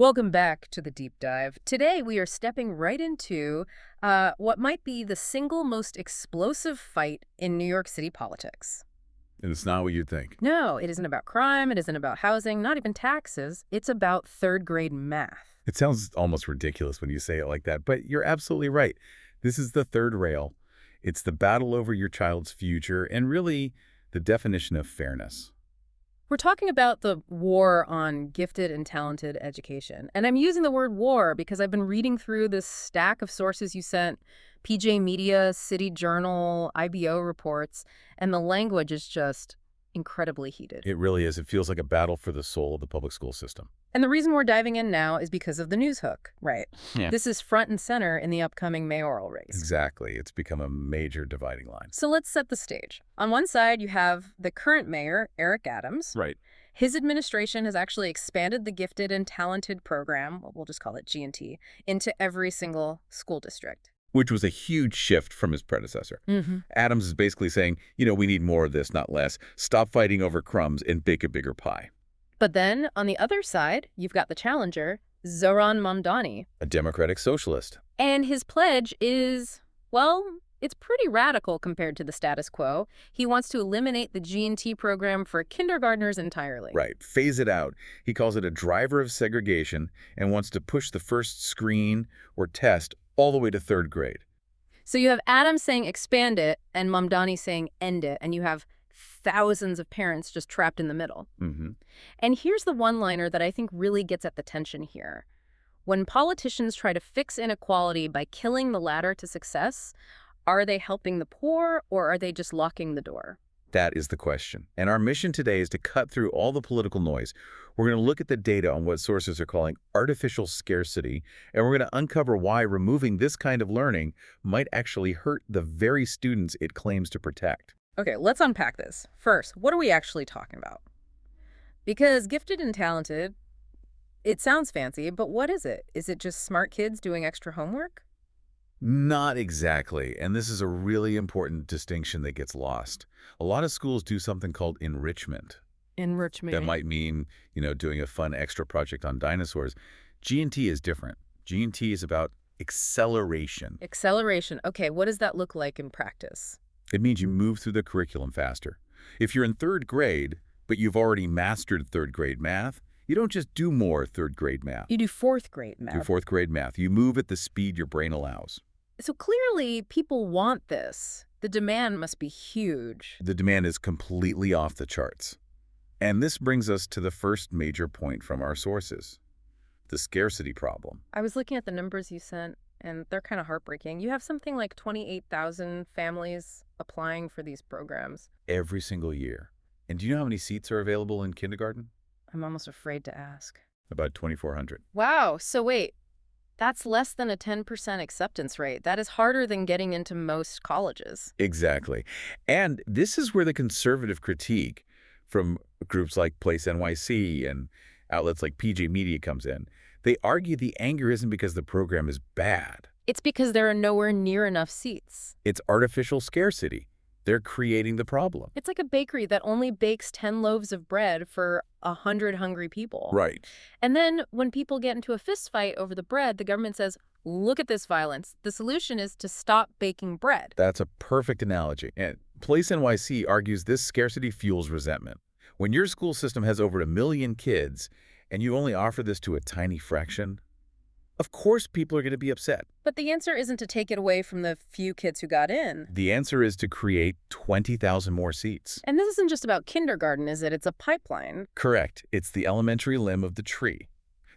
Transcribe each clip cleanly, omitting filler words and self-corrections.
Welcome back to the deep dive. Today we are stepping right into what might be the single most explosive fight in New York City politics. And it's not what you'd think. No, it isn't about crime, it isn't about housing, not even taxes. It's about third grade math. It sounds almost ridiculous when you say it like that, but you're absolutely right. This is the third rail. It's the battle over your child's future and really the definition of fairness. We're talking about the war on gifted and talented education. And I'm using the word war because I've been reading through this stack of sources you sent, PJ Media, City Journal, IBO reports, and the language is just incredibly heated. It really is. It feels like a battle for the soul of the public school system. And the reason we're diving in now is because of the news hook, right? Yeah. This is front and center in the upcoming mayoral race. Exactly. It's become a major dividing line. So let's set the stage. On one side, you have the current mayor, Eric Adams. Right. His administration has actually expanded the gifted and talented program, we'll just call it G&T, into every single school district. Which was a huge shift from his predecessor. Adams is basically saying, we need more of this, not less. Stop fighting over crumbs and bake a bigger pie. But then, on the other side, you've got the challenger, Zohran Mamdani. A democratic socialist. And his pledge is, well, it's pretty radical compared to the status quo. He wants to eliminate the G&T program for kindergartners entirely. Right. Phase it out. He calls it a driver of segregation and wants to push the first screen or test all the way to third grade. So you have Adams saying expand it and Mamdani saying end it, and you have thousands of parents just trapped in the middle. And here's the one-liner that I think really gets at the tension here. When politicians try to fix inequality by killing the ladder to success, are they helping the poor or are they just locking the door? That is the question. And our mission today is to cut through all the political noise. We're going to look at the data on what sources are calling artificial scarcity, and we're going to uncover why removing this kind of learning might actually hurt the very students it claims to protect. Okay, let's unpack this. First, what are we actually talking about? Because gifted and talented, it sounds fancy, but what is it? Is it just smart kids doing extra homework? Not exactly, and this is a really important distinction that gets lost. A lot of schools do something called enrichment. Enrichment. That might mean, doing a fun extra project on dinosaurs. G&T is different. G&T is about acceleration. Acceleration. Okay, what does that look like in practice? It means you move through the curriculum faster. If you're in third grade, but you've already mastered third grade math, you don't just do more third grade math. You do fourth grade math. Do fourth grade math. You move at the speed your brain allows. So clearly, people want this. The demand must be huge. The demand is completely off the charts. And this brings us to the first major point from our sources, the scarcity problem. I was looking at the numbers you sent, and they're kind of heartbreaking. You have something like 28,000 families applying for these programs. Every single year. And do you know how many seats are available in kindergarten? I'm almost afraid to ask. About 2,400. Wow, so wait, that's less than a 10% acceptance rate. That is harder than getting into most colleges. Exactly. And this is where the conservative critique from groups like Place NYC and outlets like PJ Media comes in. They argue the anger isn't because the program is bad. It's because there are nowhere near enough seats. It's artificial scarcity. They're creating the problem. It's like a bakery that only bakes 10 loaves of bread for 100 hungry people. Right. And then when people get into a fist fight over the bread, the government says, look at this violence. The solution is to stop baking bread. That's a perfect analogy. And Place NYC argues this scarcity fuels resentment. When your school system has over 1 million kids and you only offer this to a tiny fraction, of course people are going to be upset. But the answer isn't to take it away from the few kids who got in. The answer is to create 20,000 more seats. And this isn't just about kindergarten, is it? It's a pipeline. Correct. It's the elementary limb of the tree.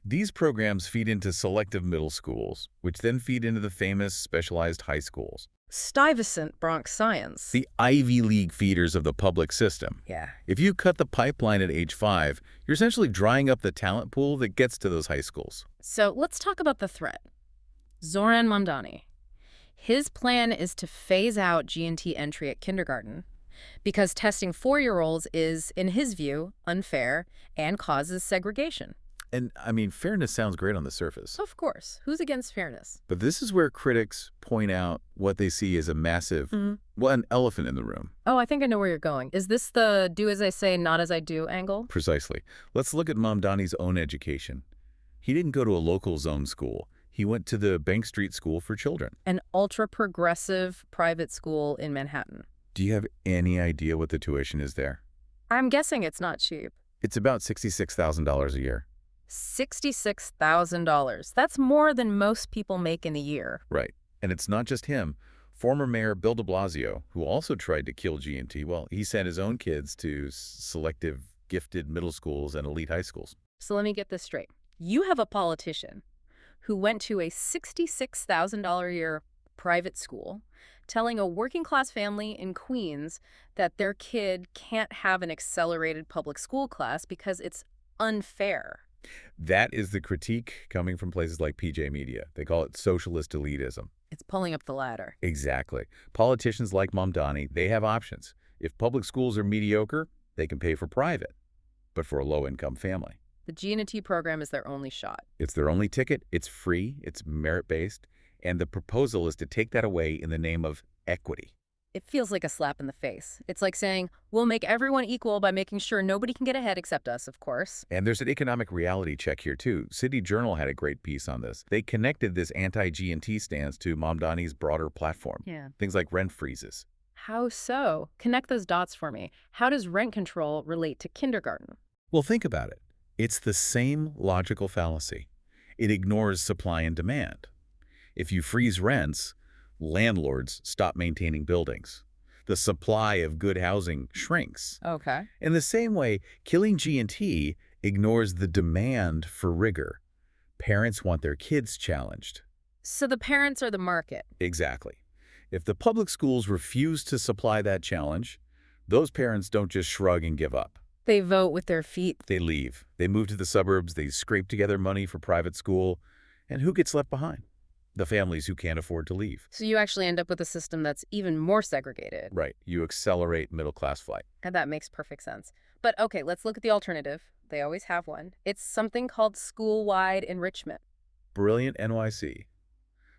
These programs feed into selective middle schools, which then feed into the famous specialized high schools. Stuyvesant Bronx science. The Ivy League feeders of the public system. Yeah. If you cut the pipeline at age 5, you're essentially drying up the talent pool that gets to those high schools. So let's talk about the threat. Zohran Mamdani. His plan is to phase out G&T entry at kindergarten because testing 4-year-olds is, in his view, unfair and causes segregation. And, fairness sounds great on the surface. Of course. Who's against fairness? But this is where critics point out what they see as a massive, an elephant in the room. Oh, I think I know where you're going. Is this the do as I say, not as I do angle? Precisely. Let's look at Mamdani's own education. He didn't go to a local zone school. He went to the Bank Street School for Children. An ultra-progressive private school in Manhattan. Do you have any idea what the tuition is there? I'm guessing it's not cheap. It's about $66,000 a year. $66,000. That's more than most people make in a year. Right. And it's not just him. Former Mayor Bill de Blasio, who also tried to kill G&T, well, he sent his own kids to selective gifted middle schools and elite high schools. So let me get this straight. You have a politician who went to a $66,000 a year private school telling a working-class family in Queens that their kid can't have an accelerated public school class because it's unfair. That is the critique coming from places like PJ Media. They call it socialist elitism. It's pulling up the ladder. Exactly. Politicians like Mamdani, they have options. If public schools are mediocre, they can pay for private, but for a low-income family. The G&T program is their only shot. It's their only ticket. It's free. It's merit-based. And the proposal is to take that away in the name of equity. It feels like a slap in the face. It's like saying, we'll make everyone equal by making sure nobody can get ahead except us, of course. And there's an economic reality check here, too. City Journal had a great piece on this. They connected this anti-G&T stance to Mamdani's broader platform. Yeah. Things like rent freezes. How so? Connect those dots for me. How does rent control relate to kindergarten? Well, think about it. It's the same logical fallacy. It ignores supply and demand. If you freeze rents, landlords stop maintaining buildings. The supply of good housing shrinks. Okay. In the same way, killing G&T ignores the demand for rigor. Parents want their kids challenged. So the parents are the market. Exactly. If the public schools refuse to supply that challenge, those parents don't just shrug and give up. They vote with their feet. They leave. They move to the suburbs. They scrape together money for private school. And who gets left behind? The families who can't afford to leave. So you actually end up with a system that's even more segregated. Right. You accelerate middle-class flight. And that makes perfect sense. But okay, let's look at the alternative. They always have one. It's something called school-wide enrichment. Brilliant NYC.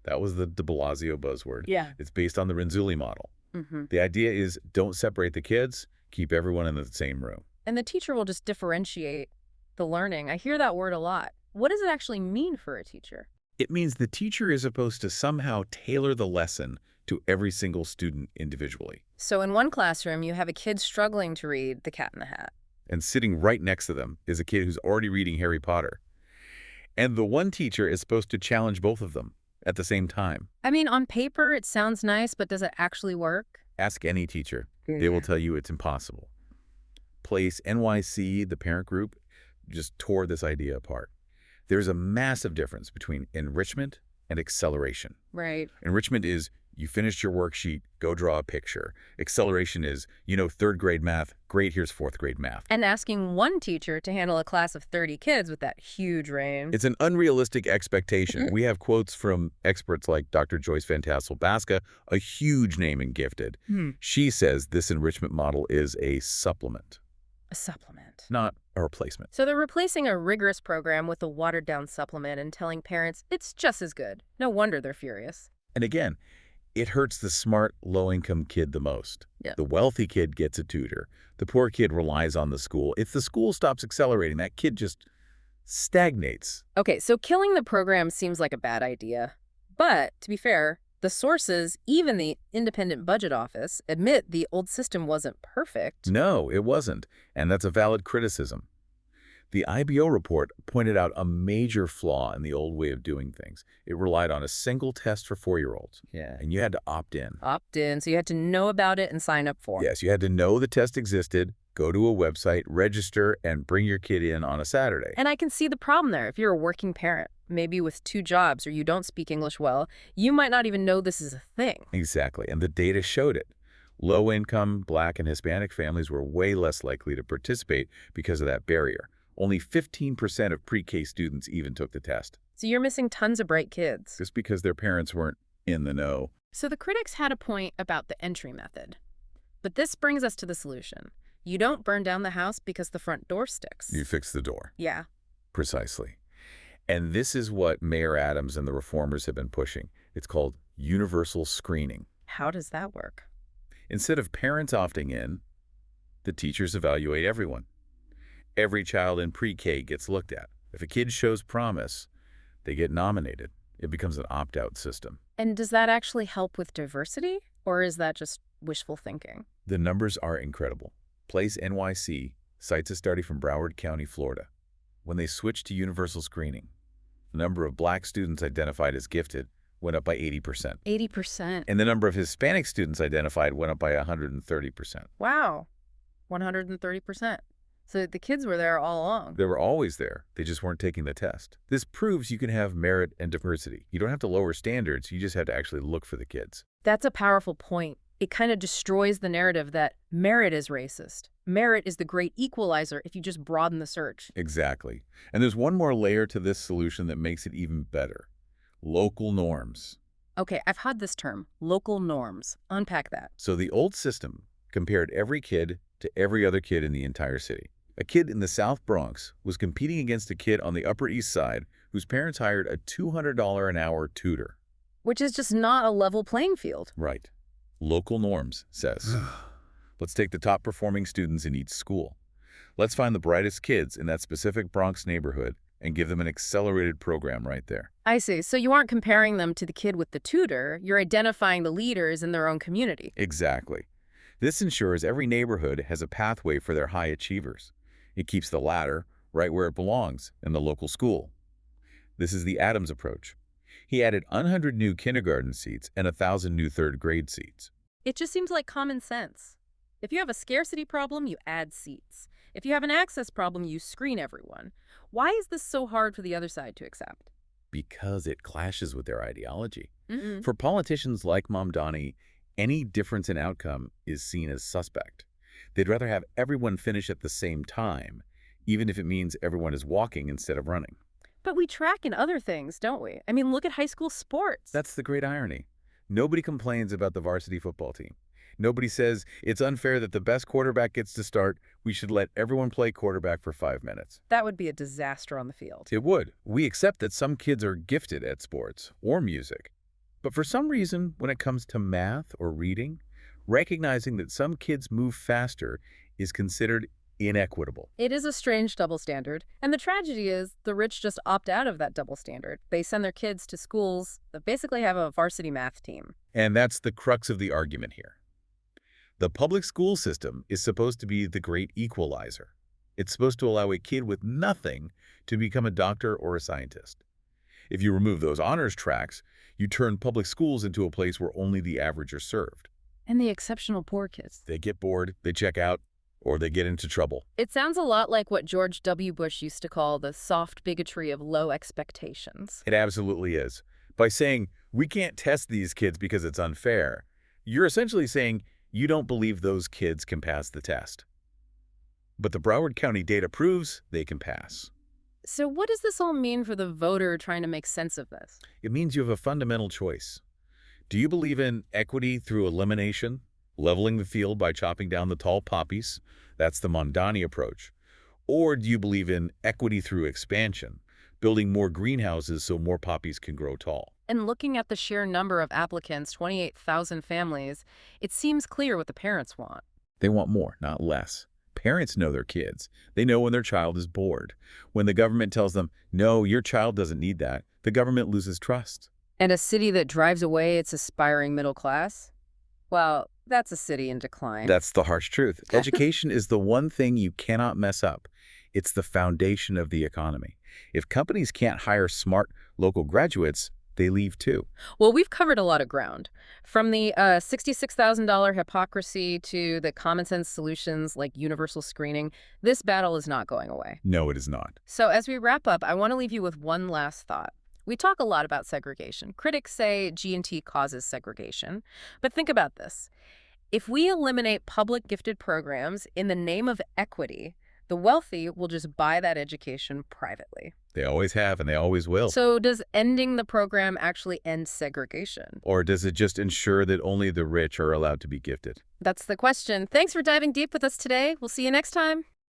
That was the de Blasio buzzword. Yeah. It's based on the Renzulli model. Mm-hmm. The idea is don't separate the kids, keep everyone in the same room. And the teacher will just differentiate the learning. I hear that word a lot. What does it actually mean for a teacher? It means the teacher is supposed to somehow tailor the lesson to every single student individually. So in one classroom, you have a kid struggling to read The Cat in the Hat. And sitting right next to them is a kid who's already reading Harry Potter. And the one teacher is supposed to challenge both of them at the same time. I mean, on paper, it sounds nice, but does it actually work? Ask any teacher. They will tell you it's impossible. Place NYC, the parent group, just tore this idea apart. There's a massive difference between enrichment and acceleration. Right. Enrichment is you finished your worksheet, go draw a picture. Acceleration is, you know, third grade math, great, here's fourth grade math. And asking one teacher to handle a class of 30 kids with that huge range. It's an unrealistic expectation. We have quotes from experts like Dr. Joyce Van Tassel-Baska, a huge name in gifted. She says this enrichment model is a supplement. A supplement. Not a replacement. So they're replacing a rigorous program with a watered-down supplement and telling parents it's just as good. No wonder they're furious. And again, it hurts the smart, low-income kid the most. Yeah. The wealthy kid gets a tutor. The poor kid relies on the school. If the school stops accelerating, that kid just stagnates. Okay, so killing the program seems like a bad idea. But, to be fair, the sources, even the Independent Budget Office, admit the old system wasn't perfect. No, it wasn't. And that's a valid criticism. The IBO report pointed out a major flaw in the old way of doing things. It relied on a single test for 4-year-olds. Yeah. And you had to opt in. Opt in, so you had to know about it and sign up for it. Yes, you had to know the test existed, go to a website, register, and bring your kid in on a Saturday. And I can see the problem there. If you're a working parent, maybe with 2 jobs, or you don't speak English well, you might not even know this is a thing. Exactly, and the data showed it. Low-income Black and Hispanic families were way less likely to participate because of that barrier. Only 15% of pre-K students even took the test. So you're missing tons of bright kids. Just because their parents weren't in the know. So the critics had a point about the entry method. But this brings us to the solution. You don't burn down the house because the front door sticks. You fix the door. Yeah. Precisely. And this is what Mayor Adams and the reformers have been pushing. It's called universal screening. How does that work? Instead of parents opting in, the teachers evaluate everyone. Every child in pre-K gets looked at. If a kid shows promise, they get nominated. It becomes an opt-out system. And does that actually help with diversity, or is that just wishful thinking? The numbers are incredible. Place NYC cites a study from Broward County, Florida. When they switched to universal screening, the number of black students identified as gifted went up by 80%. 80%. And the number of Hispanic students identified went up by 130%. Wow. 130%. So the kids were there all along. They were always there. They just weren't taking the test. This proves you can have merit and diversity. You don't have to lower standards. You just have to actually look for the kids. That's a powerful point. It kind of destroys the narrative that merit is racist. Merit is the great equalizer if you just broaden the search. Exactly. And there's one more layer to this solution that makes it even better. Local norms. Okay, I've had this term, local norms. Unpack that. So the old system compared every kid to every other kid in the entire city. A kid in the South Bronx was competing against a kid on the Upper East Side whose parents hired a $200 an hour tutor. Which is just not a level playing field. Right. Local norms says, let's take the top performing students in each school. Let's find the brightest kids in that specific Bronx neighborhood and give them an accelerated program right there. I see. So you aren't comparing them to the kid with the tutor. You're identifying the leaders in their own community. Exactly. This ensures every neighborhood has a pathway for their high achievers. It keeps the ladder right where it belongs, in the local school. This is the Adams approach. He added 100 new kindergarten seats and 1,000 new third grade seats. It just seems like common sense. If you have a scarcity problem, you add seats. If you have an access problem, you screen everyone. Why is this so hard for the other side to accept? Because it clashes with their ideology. Mm-mm. For politicians like Mamdani, any difference in outcome is seen as suspect. They'd rather have everyone finish at the same time, even if it means everyone is walking instead of running. But we track in other things, don't we? I mean, look at high school sports. That's the great irony. Nobody complains about the varsity football team. Nobody says it's unfair that the best quarterback gets to start. We should let everyone play quarterback for 5 minutes. That would be a disaster on the field. It would. We accept that some kids are gifted at sports or music. But for some reason, when it comes to math or reading, recognizing that some kids move faster is considered inequitable. It is a strange double standard. And the tragedy is the rich just opt out of that double standard. They send their kids to schools that basically have a varsity math team. And that's the crux of the argument here. The public school system is supposed to be the great equalizer. It's supposed to allow a kid with nothing to become a doctor or a scientist. If you remove those honors tracks, you turn public schools into a place where only the average are served. And the exceptional poor kids. They get bored, they check out, or they get into trouble. It sounds a lot like what George W. Bush used to call the soft bigotry of low expectations. It absolutely is. By saying, we can't test these kids because it's unfair, you're essentially saying you don't believe those kids can pass the test. But the Broward County data proves they can pass. So what does this all mean for the voter trying to make sense of this? It means you have a fundamental choice. Do you believe in equity through elimination, leveling the field by chopping down the tall poppies? That's the Mamdani approach. Or do you believe in equity through expansion, building more greenhouses so more poppies can grow tall? And looking at the sheer number of applicants, 28,000 families, it seems clear what the parents want. They want more, not less. Parents know their kids. They know when their child is bored. When the government tells them, no, your child doesn't need that, the government loses trust. And a city that drives away its aspiring middle class? Well, that's a city in decline. That's the harsh truth. Education is the one thing you cannot mess up. It's the foundation of the economy. If companies can't hire smart local graduates, they leave too. Well, we've covered a lot of ground. From the $66,000 hypocrisy to the common sense solutions like universal screening, this battle is not going away. No, it is not. So as we wrap up, I want to leave you with one last thought. We talk a lot about segregation. Critics say G&T causes segregation. But think about this. If we eliminate public gifted programs in the name of equity, the wealthy will just buy that education privately. They always have, and they always will. So does ending the program actually end segregation? Or does it just ensure that only the rich are allowed to be gifted? That's the question. Thanks for diving deep with us today. We'll see you next time.